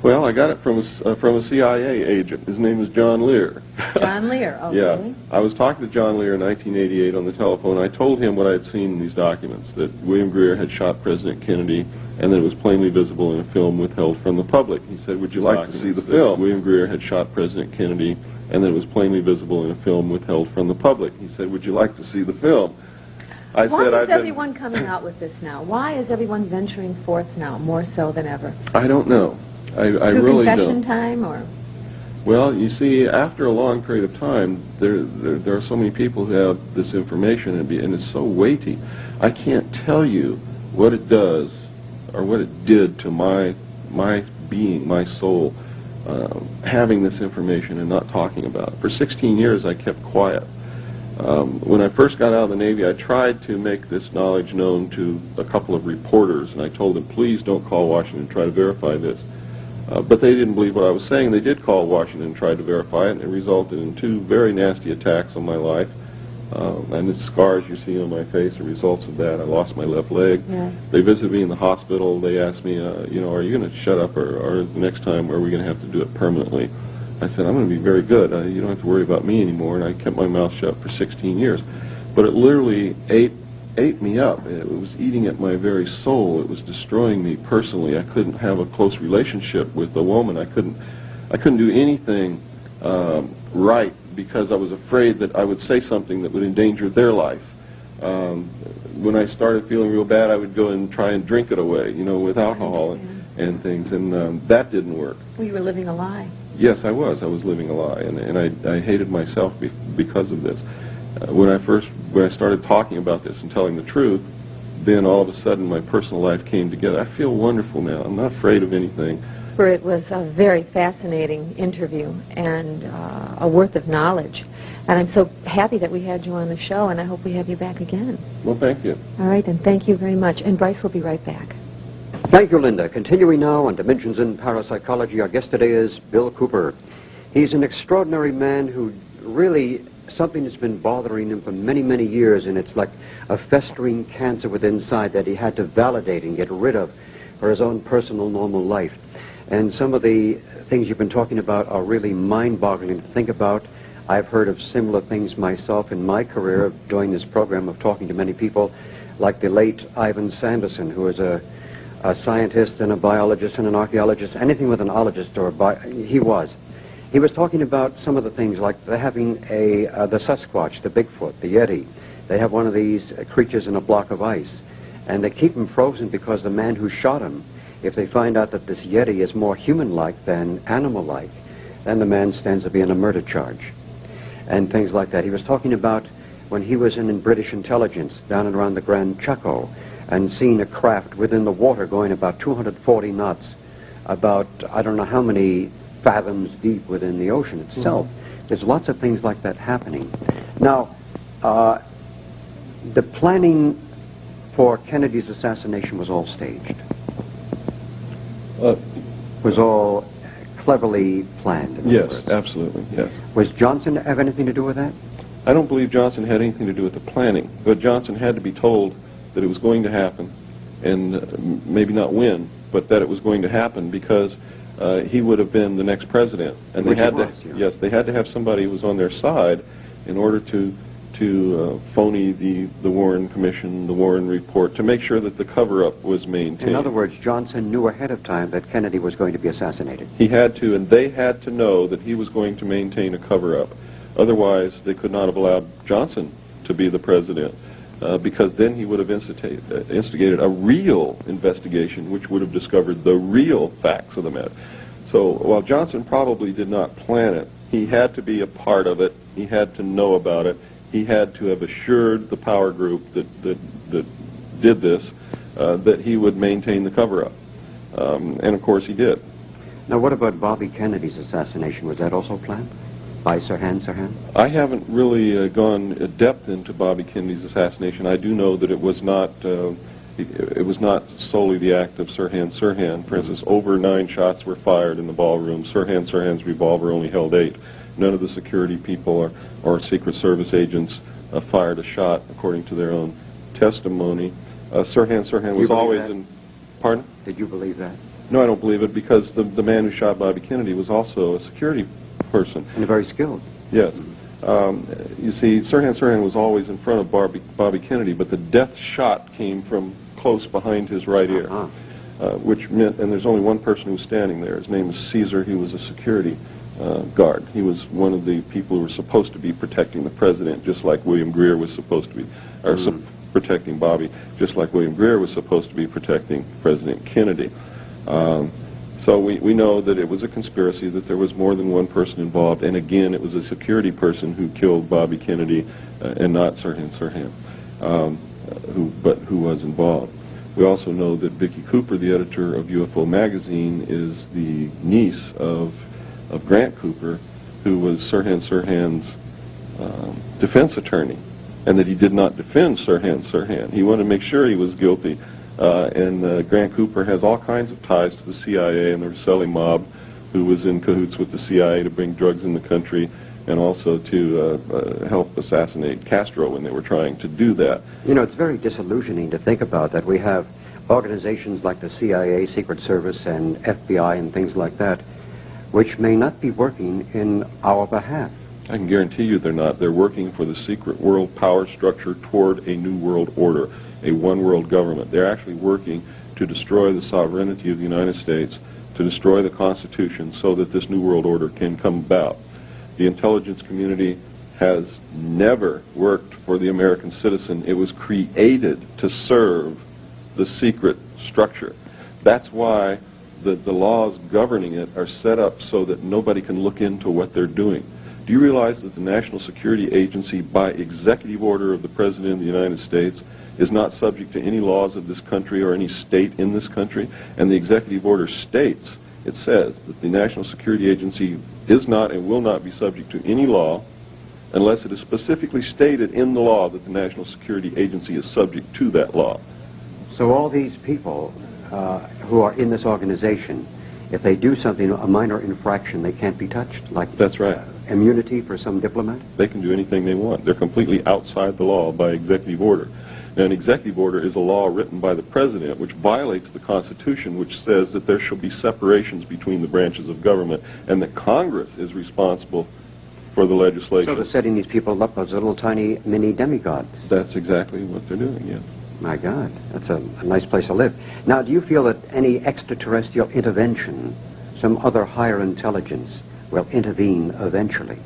Well, I got it from a CIA agent. His name is John Lear. John Lear, okay. Yeah. I was talking to John Lear in 1988 on the telephone. I told him what I had seen in these documents, that William Greer had shot President Kennedy, and that it was plainly visible in a film withheld from the public. He said, would you like to see the film? William Greer had shot President Kennedy, and that it was plainly visible in a film withheld from the public. He said, would you like to see the film? Why is everyone coming out with this now? Why is everyone venturing forth now, more so than ever? I don't know. I really don't. Confession time, or? Well, you see, after a long period of time, there are so many people who have this information, and it's so weighty. I can't tell you what it does or what it did to my being, my soul, having this information and not talking about it. For 16 years, I kept quiet. When I first got out of the Navy, I tried to make this knowledge known to a couple of reporters, and I told them, please don't call Washington and try to verify this. But they didn't believe what I was saying. They did call Washington and tried to verify it, and it resulted in 2 very nasty attacks on my life. And the scars you see on my face are results of that. I lost my left leg. Yes. They visited me in the hospital. They asked me, are you going to shut up, or the next time are we going to have to do it permanently? I said, I'm going to be very good. You don't have to worry about me anymore. And I kept my mouth shut for 16 years. But it literally ate me up. It was eating at my very soul. It was destroying me personally. I couldn't have a close relationship with a woman. I couldn't do anything right, because I was afraid that I would say something that would endanger their life. When I started feeling real bad, I would go and try and drink it away, with alcohol and things, and that didn't work. Well, you were living a lie. Yes, I was. I was living a lie, and I hated myself because of this. When I started talking about this and telling the truth, then all of a sudden my personal life came together. I feel wonderful now. I'm not afraid of anything. For it was a very fascinating interview and a worth of knowledge. And I'm so happy that we had you on the show, and I hope we have you back again. Well, thank you. All right, and thank you very much. And Bryce will be right back. Thank you, Linda. Continuing now on Dimensions in Parapsychology, our guest today is Bill Cooper. He's an extraordinary man who really, something that's been bothering him for many, many years, and it's like a festering cancer within inside that he had to validate and get rid of for his own personal, normal life. And some of the things you've been talking about are really mind-boggling to think about. I've heard of similar things myself in my career of doing this program, of talking to many people, like the late Ivan Sanderson, who is a scientist and a biologist and an archaeologist, anything with an ologist, he was. He was talking about some of the things, like they're having the Sasquatch, the Bigfoot, the Yeti. They have one of these creatures in a block of ice, and they keep him frozen because the man who shot him, if they find out that this Yeti is more human-like than animal-like, then the man stands to be in a murder charge, and things like that. He was talking about when he was in British intelligence down and around the Grand Chaco, and seeing a craft within the water going about 240 knots, about I don't know how many fathoms deep within the ocean itself. Mm-hmm. There's lots of things like that happening. Now, the planning for Kennedy's assassination was all staged. Was all cleverly planned. Yes, absolutely, yes. Was Johnson have anything to do with that? I don't believe Johnson had anything to do with the planning, but Johnson had to be told that it was going to happen, and maybe not when, but that it was going to happen, because he would have been the next president, and they had they had to have somebody who was on their side in order to phony the Warren Commission, the Warren Report, to make sure that the cover-up was maintained. In other words, Johnson knew ahead of time that Kennedy was going to be assassinated. He had to, and they had to know that he was going to maintain a cover-up. Otherwise, they could not have allowed Johnson to be the president, because then he would have instigated a real investigation, which would have discovered the real facts of the matter. So while Johnson probably did not plan it, he had to be a part of it. He had to know about it. He had to have assured the power group that did this that he would maintain the cover-up. And of course he did. Now what about Bobby Kennedy's assassination? Was that also planned by Sirhan? I haven't really gone depth into Bobby Kennedy's assassination. I do know that it was not solely the act of Sirhan. For instance, over 9 shots were fired in the ballroom. Sirhan's revolver only held 8. None of the security people or Secret Service agents fired a shot, according to their own testimony. Sirhan was always in... Pardon? Did you believe that? No, I don't believe it, because the man who shot Bobby Kennedy was also a security person. And very skilled. Yes. You see, Sirhan was always in front of Bobby Kennedy, but the death shot came from close behind his right ear, which meant, and there's only one person who was standing there. His name is Caesar. He was a security guard. He was one of the people who were supposed to be protecting the president, just like William Greer was supposed to be, protecting Bobby, just like William Greer was supposed to be protecting President Kennedy. So we know that it was a conspiracy, that there was more than one person involved, and again, it was a security person who killed Bobby Kennedy, and not Sirhan, who was involved. We also know that Vicki Cooper, the editor of UFO magazine, is the niece of Grant Cooper, who was Sirhan's defense attorney, and that he did not defend Sirhan. He wanted to make sure he was guilty. And Grant Cooper has all kinds of ties to the CIA and the Rosselli mob, who was in cahoots with the CIA to bring drugs in the country, and also to help assassinate Castro when they were trying to do that. You know, it's very disillusioning to think about that. We have organizations like the CIA, Secret Service, and FBI, and things like that, which may not be working in our behalf. I can guarantee you they're not. They're working for the secret world power structure toward a new world order, a one-world government. They're actually working to destroy the sovereignty of the United States, to destroy the Constitution, so that this new world order can come about. The intelligence community has never worked for the American citizen. It was created to serve the secret structure. That's why the laws governing it are set up so that nobody can look into what they're doing. Do you realize that the National Security Agency, by executive order of the President of the United States, is not subject to any laws of this country or any state in this country? And the executive order states, it says that the National Security Agency is not and will not be subject to any law unless it is specifically stated in the law that the National Security Agency is subject to that law. So all these people who are in this organization, if they do something, a minor infraction, they can't be touched? Like That's right. Immunity for some diplomat? They can do anything they want. They're completely outside the law by executive order. Now, an executive order is a law written by the President which violates the Constitution, which says that there shall be separations between the branches of government, and that Congress is responsible for the legislation. So they're setting these people up as little tiny mini demigods. That's exactly what they're doing, yes. My God, that's a nice place to live. Now, do you feel that any extraterrestrial intervention, some other higher intelligence, will intervene eventually?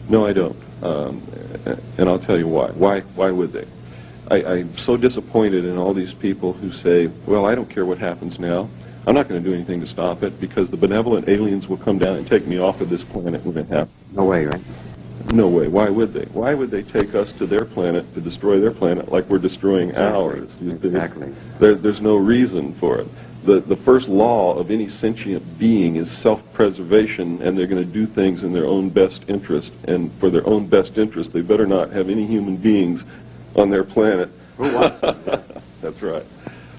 No, I don't. And I'll tell you why. Why would they? I'm so disappointed in all these people who say, well, I don't care what happens now. I'm not going to do anything to stop it because the benevolent aliens will come down and take me off of this planet when it happens. No way, right? No way. Why would they? Why would they take us to their planet to destroy their planet like we're destroying ours? Exactly. There's no reason for it. The first law of any sentient being is self-preservation, and they're going to do things in their own best interest. And for their own best interest, they better not have any human beings on their planet. Who wants them? That's right.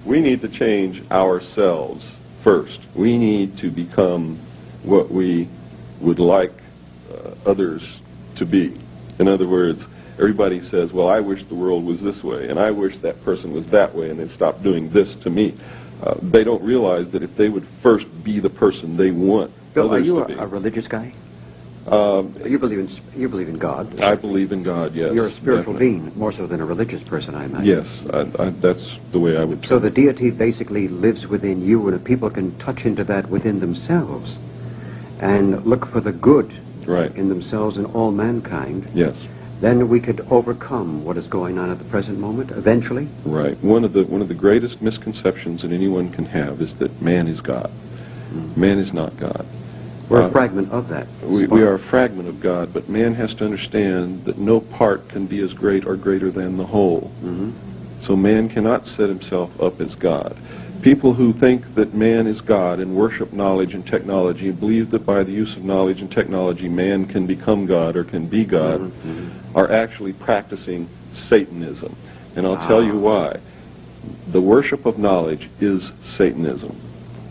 We need to change ourselves first. We need to become what we would like others to be. In other words, everybody says, well, I wish the world was this way, and I wish that person was that way, and they'd stop doing this to me. They don't realize that if they would first be the person they want Bill, are others you to be. a religious guy? You believe in God? I believe in God, yes. You're a spiritual definitely. being, more so than a religious person, I imagine. Yes, that's the way I would So term the it. deity basically lives within you, and if people can touch into that within themselves and look for the good Right. in themselves and all mankind, Yes, then we could overcome what is going on at the present moment, eventually. right. One of the greatest misconceptions that anyone can have is that man is God. Man is not God. We're a fragment of that. We are a fragment of God, but man has to understand that no part can be as great or greater than the whole. Mhm. So man cannot set himself up as God. People who think that man is God and worship knowledge and technology and believe that by the use of knowledge and technology man can become God or can be God are actually practicing Satanism. And I'll tell you why. The worship of knowledge is Satanism.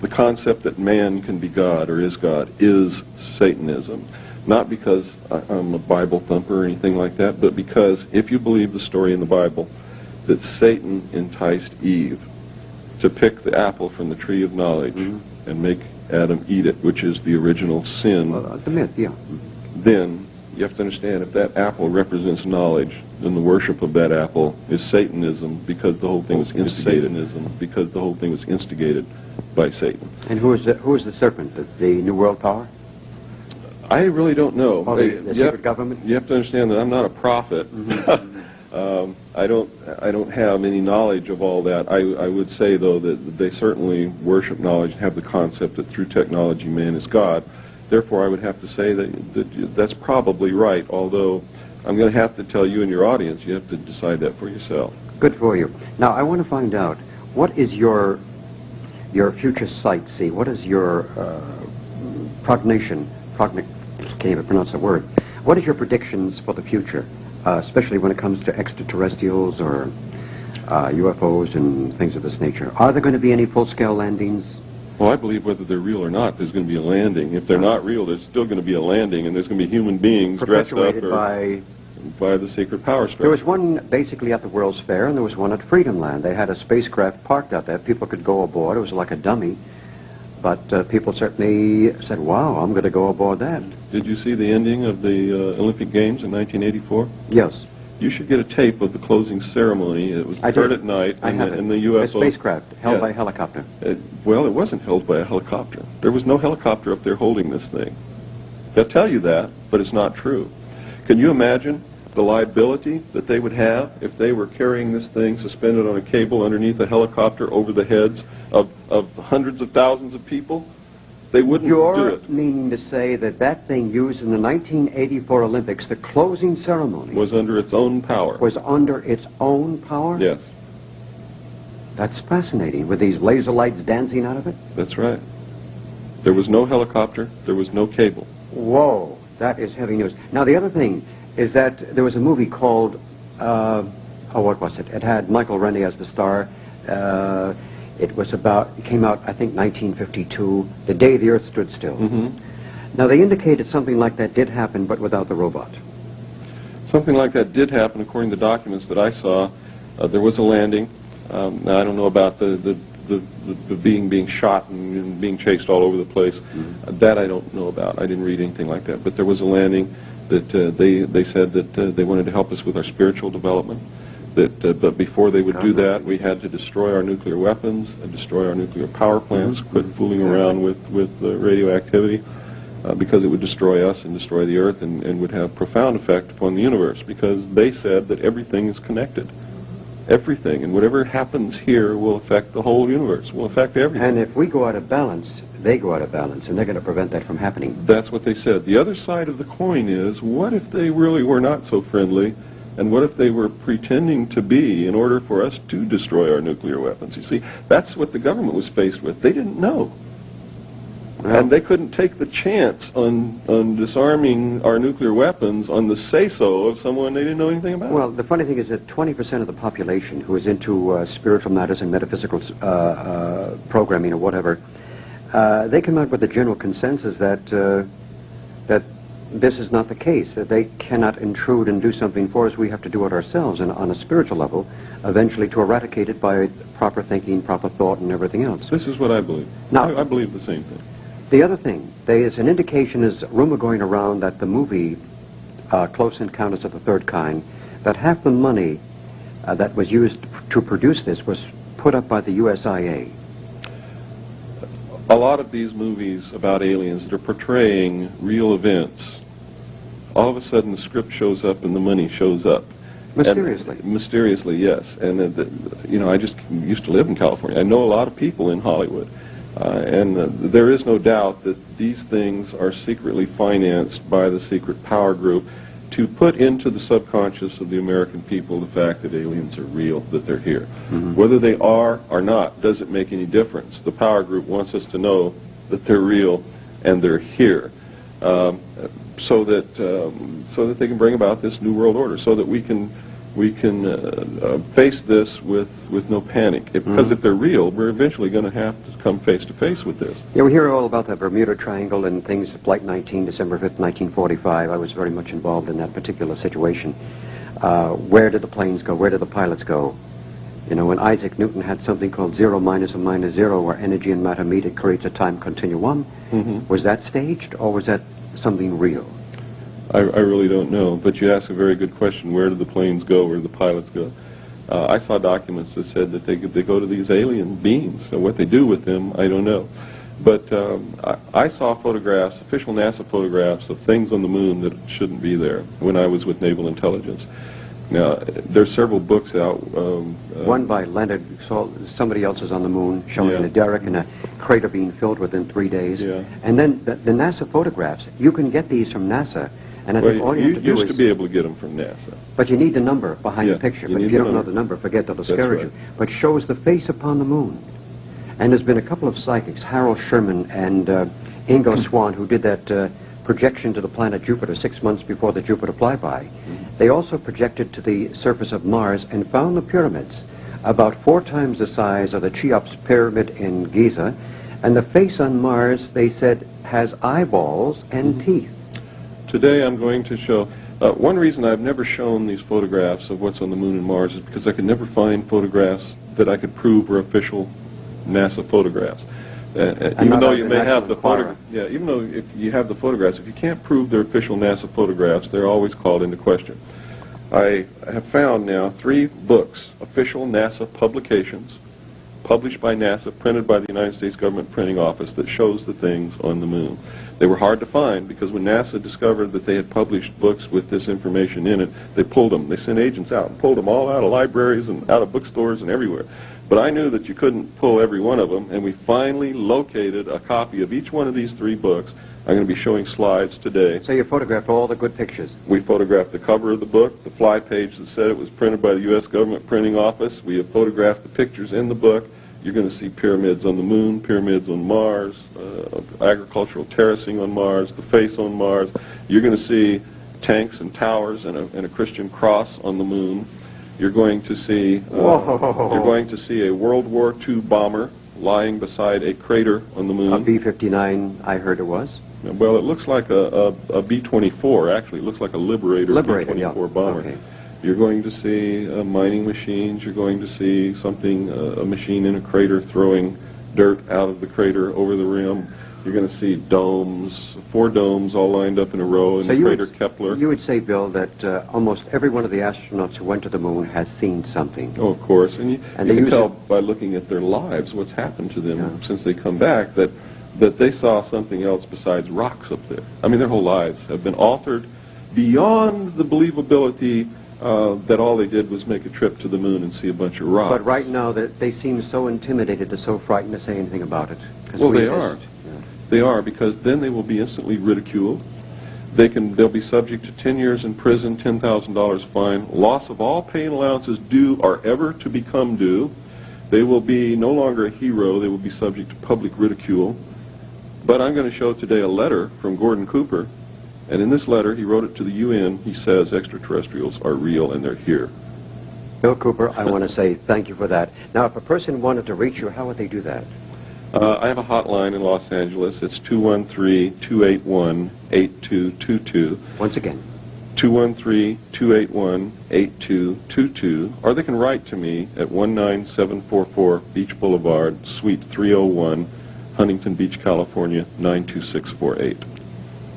The concept that man can be God or is God is Satanism. Not because I'm a Bible thumper or anything like that, but because if you believe the story in the Bible that Satan enticed Eve to pick the apple from the tree of knowledge and make Adam eat it, which is the original sin, The myth, yeah. then you have to understand if that apple represents knowledge, then the worship of that apple is Satanism because the whole thing was instigated by Satan. And who is the serpent? The New World Power? I really don't know. Or the secret government? You have to understand that I'm not a prophet. I don't have any knowledge of all that. I would say, though, that they certainly worship knowledge and have the concept that through technology man is God. Therefore, I would have to say that that's probably right, although I'm going to have to tell you and your audience, you have to decide that for yourself. Good for you. Now, I want to find out, what is your future sight see? What is your can't even pronounce the word. What is your predictions for the future, especially when it comes to extraterrestrials or UFOs and things of this nature? Are there going to be any full-scale landings? Well, I believe whether they're real or not, there's going to be a landing. If they're not real, there's still going to be a landing, and there's going to be human beings dressed up by the secret power structure. There was one basically at the World's Fair, and there was one at Freedom Land. They had a spacecraft parked out there. People could go aboard. It was like a dummy. But people certainly said, wow, I'm going to go aboard that. Did you see the ending of the Olympic Games in 1984? Yes. You should get a tape of the closing ceremony. It was third at night in the UFO. A spacecraft held by a helicopter. Well, it wasn't held by a helicopter. There was no helicopter up there holding this thing. They'll tell you that, but it's not true. Can you imagine the liability that they would have if they were carrying this thing suspended on a cable underneath a helicopter over the heads of hundreds of thousands of people? They wouldn't do You're it. meaning to say that that thing used in the 1984 Olympics, the closing ceremony, Was under its own power. was under its own power? Yes, That's fascinating, with these laser lights dancing out of it? that's right. There was no helicopter. There was no cable. Whoa, that is heavy news. Now, the other thing is that there was a movie called, what was it? It had Michael Rennie as the star. It came out, I think, 1952, the day the Earth stood still. Mm-hmm. Now, they indicated something like that did happen, but without the robot. Something like that did happen, according to documents that I saw. There was a landing. Now, I don't know about the being shot and being chased all over the place. Mm-hmm. That I don't know about. I didn't read anything like that. But there was a landing that they said that they wanted to help us with our spiritual development. But before they would do that, we had to destroy our nuclear weapons and destroy our nuclear power plants, quit fooling around with radioactivity, because it would destroy us and destroy the Earth and would have profound effect upon the universe, because they said that everything is connected. Everything, and whatever happens here will affect the whole universe, will affect everything. And if we go out of balance, they go out of balance, and they're going to prevent that from happening. That's what they said. The other side of the coin is, what if they really were not so friendly, and what if they were pretending to be in order for us to destroy our nuclear weapons? You see, that's what the government was faced with. They didn't know. Well, And they couldn't take the chance on disarming our nuclear weapons on the say-so of someone they didn't know anything about. well, the funny thing is that 20% of the population who is into spiritual matters and metaphysical programming or whatever, they come out with a general consensus that that this is not the case, that they cannot intrude and do something for us. We have to do it ourselves, and on a spiritual level, eventually to eradicate it by proper thinking, proper thought, and everything else. This is what I believe. Now- I believe the same thing. The other thing, there is an indication, is rumor going around that the movie Close Encounters of the Third Kind, that half the money that was used to produce this was put up by the USIA. A lot of these movies about aliens that are portraying real events, all of a sudden the script shows up and the money shows up. Mysteriously. And, mysteriously, yes. And, I just used to live in California. I know a lot of people in Hollywood. And there is no doubt that these things are secretly financed by the secret power group to put into the subconscious of the American people the fact that aliens are real, that they're here. Mm-hmm. Whether they are or not doesn't make any difference. The power group wants us to know that they're real and they're here, so that they can bring about this new world order, so that we can face this with no panic. Because if they're real, we're eventually going to have to come face to face with this. Yeah, we hear all about the Bermuda Triangle and things, Flight 19, December 5th, 1945. I was very much involved in that particular situation. Where did the planes go? Where did the pilots go? You know, when Isaac Newton had something called zero minus and minus zero, where energy and matter meet, it creates a time continuum. Mm-hmm. Was that staged, or was that something real? I really don't know, but you ask a very good question. Where do the planes go? Where do the pilots go? I saw documents that said that they go to these alien beings. So what they do with them, I don't know. But I saw photographs, official NASA photographs of things on the moon that shouldn't be there when I was with Naval Intelligence. Now, there's several books out. One by Leonard, somebody else is on the moon, showing a derrick and a crater being filled within 3 days. Yeah. And then the NASA photographs, you can get these from NASA. And I think all you have to do used is... to be able to get them from NASA. But you need the number behind Yeah, the picture. you But need if you the don't know number. the number, forget, they'll That's discourage right. you. But shows the face upon the moon. And there's been a couple of psychics, Harold Sherman and Ingo Swann, who did that projection to the planet Jupiter 6 months before the Jupiter flyby. They also projected to the surface of Mars and found the pyramids, about 4 times the size of the Cheops pyramid in Giza, and the face on Mars, they said, has eyeballs and teeth. Today I'm going to show, one reason I've never shown these photographs of what's on the moon and Mars is because I could never find photographs that I could prove were official NASA photographs. Even though you may have the photographs, yeah, even though if you have the photographs, if you can't prove they're official NASA photographs, they're always called into question. I have found now 3 books, official NASA publications, published by NASA, printed by the United States Government Printing Office, that shows the things on the moon. They were hard to find because when NASA discovered that they had published books with this information in it, they pulled them. They sent agents out and pulled them all out of libraries and out of bookstores and everywhere. But I knew that you couldn't pull every one of them, and we finally located a copy of each one of these 3 books. I'm going to be showing slides today. So you photographed all the good pictures. We photographed the cover of the book, the fly page that said it was printed by the U.S. Government Printing Office. We have photographed the pictures in the book. You're going to see pyramids on the moon, pyramids on Mars, agricultural terracing on Mars, the face on Mars. You're going to see tanks and towers and a Christian cross on the moon. You're going to see a World War II bomber lying beside a crater on the moon. A B-59, I heard it was. Well, it looks like a B-24, actually. It looks like a Liberator B-24 yeah. bomber. Okay. You're going to see mining machines. You're going to see something, a machine in a crater throwing dirt out of the crater over the rim. You're going to see domes, 4 domes all lined up in a row in the crater Kepler. You would say, Bill, that almost every one of the astronauts who went to the moon has seen something. Oh, of course. And you they can use tell it- by looking at their lives what's happened to them since they come back that they saw something else besides rocks up there. I mean, their whole lives have been altered beyond the believability that all they did was make a trip to the moon and see a bunch of rocks. But right now, they seem so intimidated and so frightened to say anything about it. Well, they are. They are, because then they will be instantly ridiculed. They'll be subject to 10 years in prison, $10,000 fine, loss of all pay and allowances due or ever to become due. They will be no longer a hero. They will be subject to public ridicule. But I'm going to show today a letter from Gordon Cooper, and in this letter, he wrote it to the UN. He says extraterrestrials are real and they're here. Bill Cooper, I want to say thank you for that. Now, if a person wanted to reach you, how would they do that? I have a hotline in Los Angeles. It's 213-281-8222. Once again. 213-281-8222. Or they can write to me at 19744 Beach Boulevard, Suite 301, Huntington Beach, California, 92648.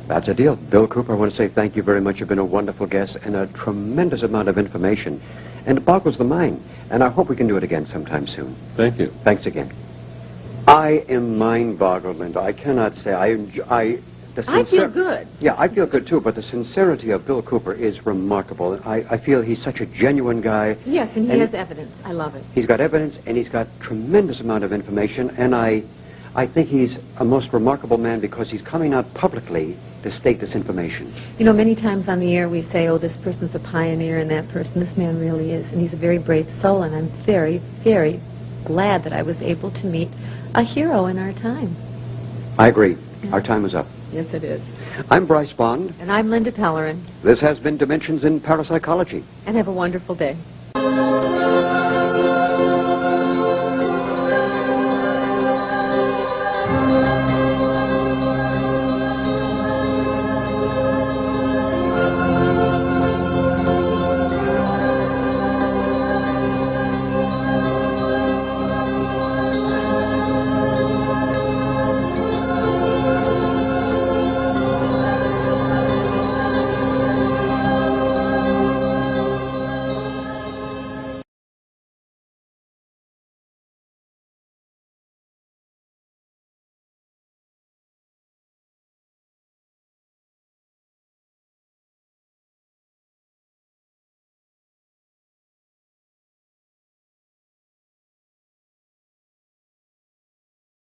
That's a deal. Bill Cooper, I want to say thank you very much. You've been a wonderful guest and a tremendous amount of information. And it boggles the mind. And I hope we can do it again sometime soon. Thank you. Thanks again. I am mind-boggled, Linda. I cannot say. I feel good. Yeah, I feel good, too. But the sincerity of Bill Cooper is remarkable. I feel he's such a genuine guy. Yes, and he has evidence. I love it. He's got evidence, and he's got tremendous amount of information. And I think he's a most remarkable man because he's coming out publicly to state this information. You know, many times on the air we say, oh, this person's a pioneer and that person, this man really is. And he's a very brave soul, and I'm very, very glad that I was able to meet a hero in our time. I agree. Our time is up. Yes, it is. I'm Bryce Bond. And I'm Linda Pellerin. This has been Dimensions in Parapsychology. And have a wonderful day.